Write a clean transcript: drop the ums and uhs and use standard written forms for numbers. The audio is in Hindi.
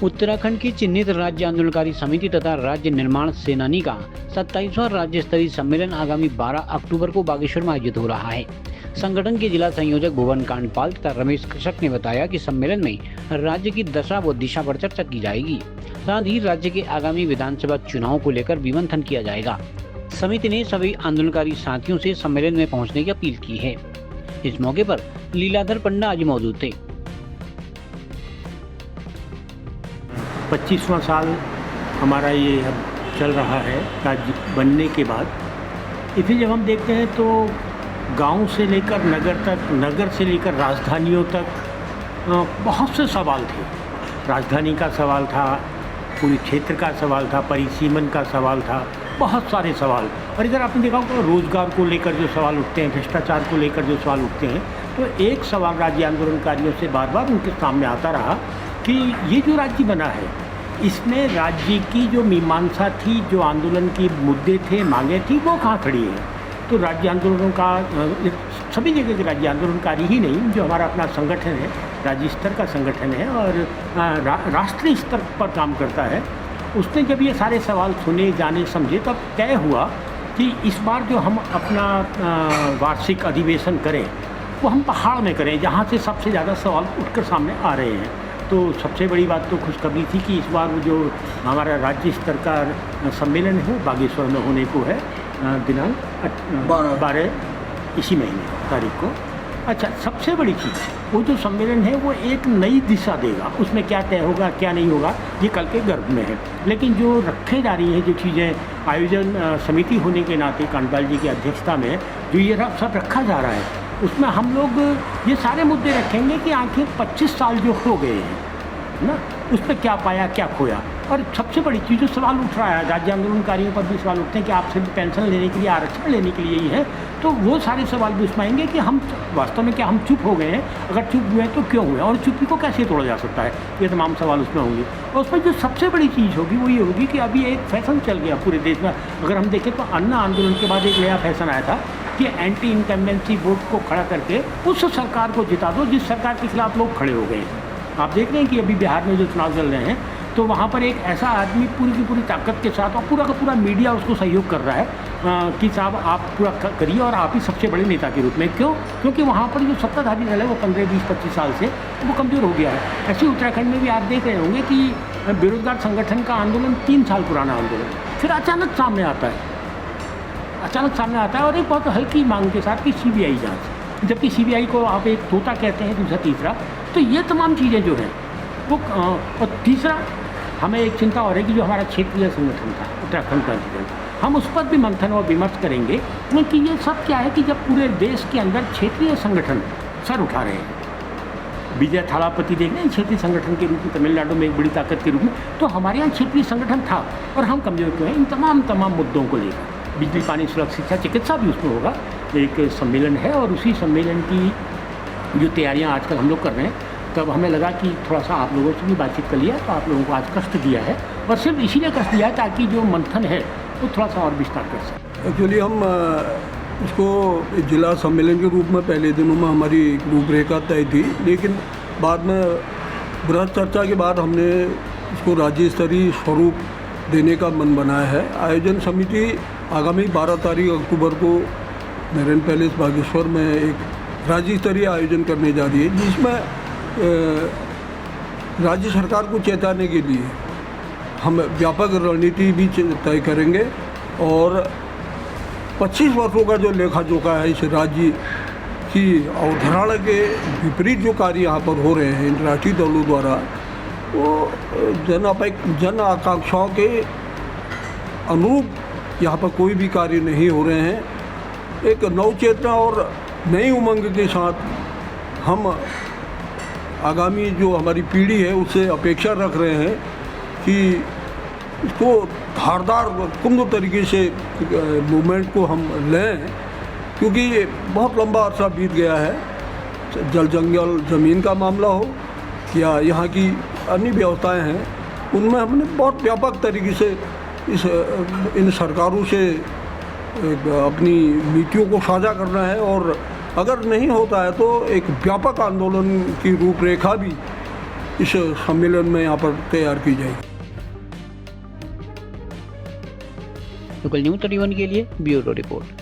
उत्तराखंड की चिन्हित राज्य आंदोलनकारी समिति तथा राज्य निर्माण सेनानी का 27वां राज्य स्तरीय सम्मेलन आगामी 12 अक्टूबर को बागेश्वर में आयोजित हो रहा है। संगठन के जिला संयोजक भुवन कांडपाल तथा रमेश कृषक ने बताया कि सम्मेलन में राज्य की दशा व दिशा पर चर्चा की जाएगी। साथ ही राज्य के आगामी विधानसभा चुनाव को लेकर विमंथन किया जाएगा। समिति ने सभी आंदोलनकारी साथियों से सम्मेलन में पहुंचने की अपील की है। इस मौके पर लीलाधर पंडा आज मौजूद थे। 25वां साल हमारा ये अब चल रहा है राज्य बनने के बाद। इसे जब हम देखते हैं तो गांव से लेकर नगर तक, नगर से लेकर राजधानियों तक बहुत से सवाल थे। राजधानी का सवाल था, पूरे क्षेत्र का सवाल था, परिसीमन का सवाल था, बहुत सारे सवाल। और इधर आपने देखा होगा रोजगार को लेकर जो सवाल उठते हैं, भ्रष्टाचार को लेकर जो सवाल उठते हैं, तो एक सवाल राज्य आंदोलनकारियों से बार बार उनके सामने आता रहा कि ये जो राज्य बना है इसमें राज्य की जो मीमांसा थी, जो आंदोलन की मुद्दे थे, मांगे थी, वो कहाँ खड़ी है। तो राज्य आंदोलनों का सभी जगह के राज्य आंदोलनकारी ही नहीं, जो हमारा अपना संगठन है, राज्य स्तर का संगठन है और राष्ट्रीय स्तर पर काम करता है, उसने जब ये सारे सवाल सुने, जाने, समझे, तब तय हुआ कि इस बार जो हम अपना वार्षिक अधिवेशन करें वो हम पहाड़ में करें, जहाँ से सबसे ज़्यादा सवाल उठकर सामने आ रहे हैं। तो सबसे बड़ी बात तो खुशखबरी थी कि इस बार वो जो हमारा राज्य स्तर का सम्मेलन है वो बागेश्वर में होने को है, दिनांक 12 इसी महीने तारीख को। अच्छा, सबसे बड़ी चीज़ वो जो सम्मेलन है वो एक नई दिशा देगा। उसमें क्या तय होगा, क्या नहीं होगा, ये कल के गर्भ में है। लेकिन जो रखे जा रही हैं जो चीज़ें, आयोजन समिति होने के नाते कांडपाल जी की अध्यक्षता में जो ये सब रखा जा रहा है, उसमें हम लोग ये सारे मुद्दे रखेंगे कि आखिर 25 साल जो हो गए हैं ना, उसमें क्या पाया, क्या खोया। और सबसे बड़ी चीज़ जो सवाल उठ रहा है, राज्य आंदोलनकारियों पर भी सवाल उठते हैं कि आप सिर्फ पेंशन लेने के लिए, आरक्षण लेने के लिए ही है, तो वो सारे सवाल भी उसमें आएंगे कि हम वास्तव में क्या हम चुप हो गए हैं, अगर चुप हुए हैं तो क्यों हुए, और चुप्पी को कैसे तोड़ा जा सकता है, ये तमाम सवाल उसमें होंगे। और उसमें जो सबसे बड़ी चीज़ होगी वो ये होगी कि अभी एक फैशन चल गया पूरे देश में। अगर हम देखें तो अन्ना आंदोलन के बाद एक नया फैशन आया था कि एंटी इनकम्बेंसी वोट को खड़ा करके उस सरकार को जिता दो जिस सरकार के खिलाफ लोग खड़े हो गए हैं। आप देख रहे हैं कि अभी बिहार में जो चुनाव चल रहे हैं तो वहाँ पर एक ऐसा आदमी पूरी की पूरी ताकत के साथ, और पूरा का पूरा मीडिया उसको सहयोग कर रहा है कि साहब आप पूरा करिए और आप ही सबसे बड़े नेता के रूप में। क्यों? क्योंकि वहाँ पर जो सत्ताधारी दल है वो 15, 20, 25 साल से वो कमज़ोर हो गया है। ऐसे उत्तराखंड में भी आप देख रहे होंगे कि बेरोजगार संगठन का आंदोलन 3 साल पुराना आंदोलन फिर अचानक सामने आता है और एक बहुत हल्की मांग के साथ कि CBI जाँच, जबकि CBI को आप एक तोता कहते हैं, दूसरा तीसरा। तो ये तमाम चीज़ें जो हैं वो, और तीसरा हमें एक चिंता और है कि जो हमारा क्षेत्रीय संगठन था उत्तराखंड का, हम उस पर भी मंथन और विमर्श करेंगे क्योंकि ये सब क्या है कि जब पूरे देश के अंदर क्षेत्रीय संगठन सर उठा रहे हैं, विजय थालापति देख रहे हैं क्षेत्रीय संगठन के रूप में तमिलनाडु में एक बड़ी ताकत के रूप में, तो हमारे यहाँ क्षेत्रीय संगठन था और हम कमजोर क्यों हैं। इन तमाम मुद्दों को लेकर बिजली, पानी, सुरक्षा, शिक्षा, चिकित्सा भी उसमें होगा। एक सम्मेलन है और उसी सम्मेलन की जो तैयारियाँ आजकल हम लोग कर रहे हैं, तब हमें लगा कि थोड़ा सा आप लोगों से भी बातचीत कर लिया, तो आप लोगों को आज कष्ट दिया है और सिर्फ इसीलिए कष्ट दिया है ताकि जो मंथन है वो थोड़ा सा और विस्तार कर सकें। एक्चुअली हम इसको जिला सम्मेलन के रूप में पहले दिनों में हमारी रूपरेखा तय थी, लेकिन बाद में बृहद चर्चा के बाद हमने इसको राज्य स्तरीय स्वरूप देने का मन बनाया है। आयोजन समिति आगामी 12 तारीख अक्टूबर को मेरिन पैलेस बागेश्वर में एक राज्य स्तरीय आयोजन करने जा रही है, जिसमें राज्य सरकार को चेताने के लिए हम व्यापक रणनीति भी तय करेंगे और 25 वर्षों का जो लेखा जोखा है इस राज्य की अवधारणा के विपरीत जो कार्य यहाँ पर हो रहे हैं इन राष्ट्रीय दलों द्वारा, वो जन आकांक्षाओं के अनुरूप यहाँ पर कोई भी कार्य नहीं हो रहे हैं। एक नवचेतना और नई उमंग के साथ हम आगामी जो हमारी पीढ़ी है उससे अपेक्षा रख रहे हैं कि इसको धारदार कुंद तरीके से मूवमेंट को हम लें, क्योंकि बहुत लंबा अर्सा बीत गया है। जल जंगल ज़मीन का मामला हो या यहाँ की अन्य व्यवस्थाएं हैं, उनमें हमने बहुत व्यापक तरीके से इन सरकारों से अपनी नीतियों को साझा करना है और अगर नहीं होता है तो एक व्यापक आंदोलन की रूपरेखा भी इस सम्मेलन में यहाँ पर तैयार की जाएगी। लोकल न्यूज़ 31 के लिए ब्यूरो रिपोर्ट।